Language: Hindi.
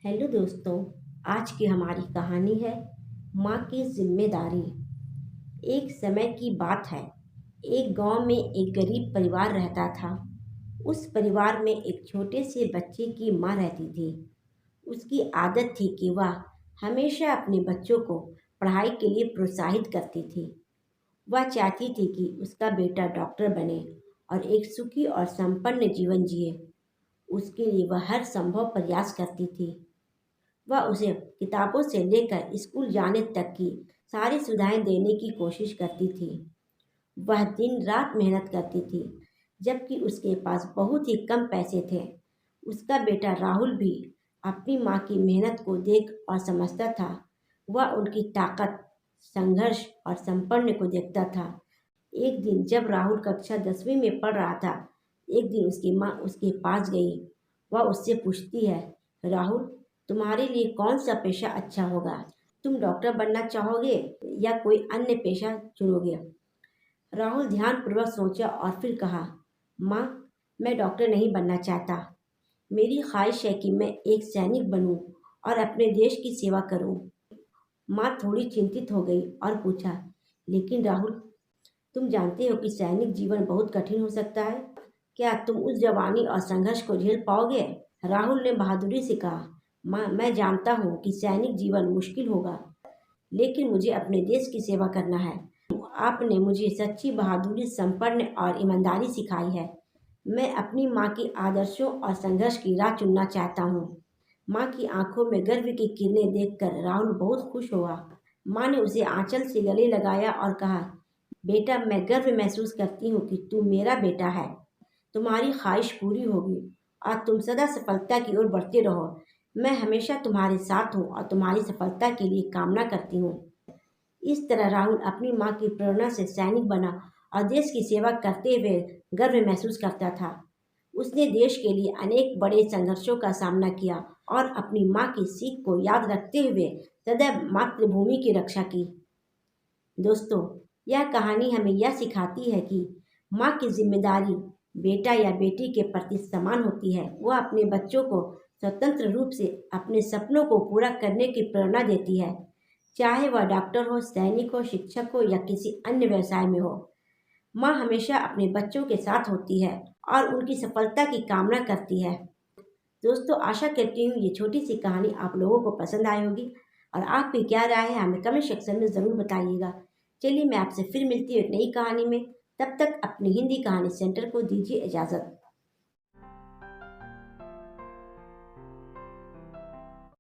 हेलो दोस्तों। आज की हमारी कहानी है माँ की जिम्मेदारी। एक समय की बात है। एक गांव में एक गरीब परिवार रहता था। उस परिवार में एक छोटे से बच्चे की माँ रहती थी। उसकी आदत थी कि वह हमेशा अपने बच्चों को पढ़ाई के लिए प्रोत्साहित करती थी। वह चाहती थी कि उसका बेटा डॉक्टर बने और एक सुखी और संपन्न जीवन जिए। उसके लिए वह हर संभव प्रयास करती थी। वह उसे किताबों से लेकर स्कूल जाने तक की सारी सुविधाएं देने की कोशिश करती थी। वह दिन रात मेहनत करती थी, जबकि उसके पास बहुत ही कम पैसे थे। उसका बेटा राहुल भी अपनी माँ की मेहनत को देख और समझता था। वह उनकी ताकत, संघर्ष और संपन्न को देखता था। एक दिन जब राहुल कक्षा 10वीं में पढ़ रहा था, एक दिन उसकी माँ उसके पास गई। वह उससे पूछती है, राहुल, तुम्हारे लिए कौन सा पेशा अच्छा होगा? तुम डॉक्टर बनना चाहोगे या कोई अन्य पेशा चुनोगे? राहुल ध्यानपूर्वक सोचा और फिर कहा, माँ, मैं डॉक्टर नहीं बनना चाहता। मेरी ख्वाहिश है कि मैं एक सैनिक बनूं और अपने देश की सेवा करूं। माँ थोड़ी चिंतित हो गई और पूछा, लेकिन राहुल, तुम जानते हो कि सैनिक जीवन बहुत कठिन हो सकता है। क्या तुम उस जवानी और संघर्ष को झेल पाओगे? राहुल ने बहादुरी से कहा, माँ, मैं जानता हूँ कि सैनिक जीवन मुश्किल होगा, लेकिन मुझे अपने देश की सेवा करना है। आपने मुझे सच्ची बहादुरी, संपन्न और ईमानदारी सिखाई है। मैं अपनी माँ के आदर्शों और संघर्ष की राह चुनना चाहता हूँ। माँ की आंखों में गर्व की किरणें देखकर राहुल बहुत खुश हुआ। माँ ने उसे आंचल से गले लगाया और कहा, बेटा, मैं गर्व महसूस करती हूँ कि तू मेरा बेटा है। तुम्हारी ख्वाहिश पूरी होगी और तुम सदा सफलता की ओर बढ़ते रहो। मैं हमेशा तुम्हारे साथ हूँ और तुम्हारी सफलता के लिए कामना करती हूँ। इस तरह राहुल अपनी माँ की प्रेरणा से सैनिक बना और देश की सेवा करते हुए गर्व महसूस करता था। उसने देश के लिए अनेक बड़े संघर्षों का सामना किया और अपनी माँ की सीख को याद रखते हुए सदैव मातृभूमि की रक्षा की। दोस्तों, यह कहानी हमें यह सिखाती है कि माँ की जिम्मेदारी बेटा या बेटी के प्रति समान होती है। वह अपने बच्चों को स्वतंत्र रूप से अपने सपनों को पूरा करने की प्रेरणा देती है, चाहे वह डॉक्टर हो, सैनिक हो, शिक्षक हो या किसी अन्य व्यवसाय में हो। माँ हमेशा अपने बच्चों के साथ होती है और उनकी सफलता की कामना करती है। दोस्तों, आशा करती हूँ ये छोटी सी कहानी आप लोगों को पसंद आई होगी और आपकी क्या राय है हमें कमेंट सेक्शन में ज़रूर बताइएगा। चलिए, मैं आपसे फिर मिलती हूँ एक नई कहानी में। तब तक अपनी हिंदी कहानी सेंटर को दीजिए इजाज़त।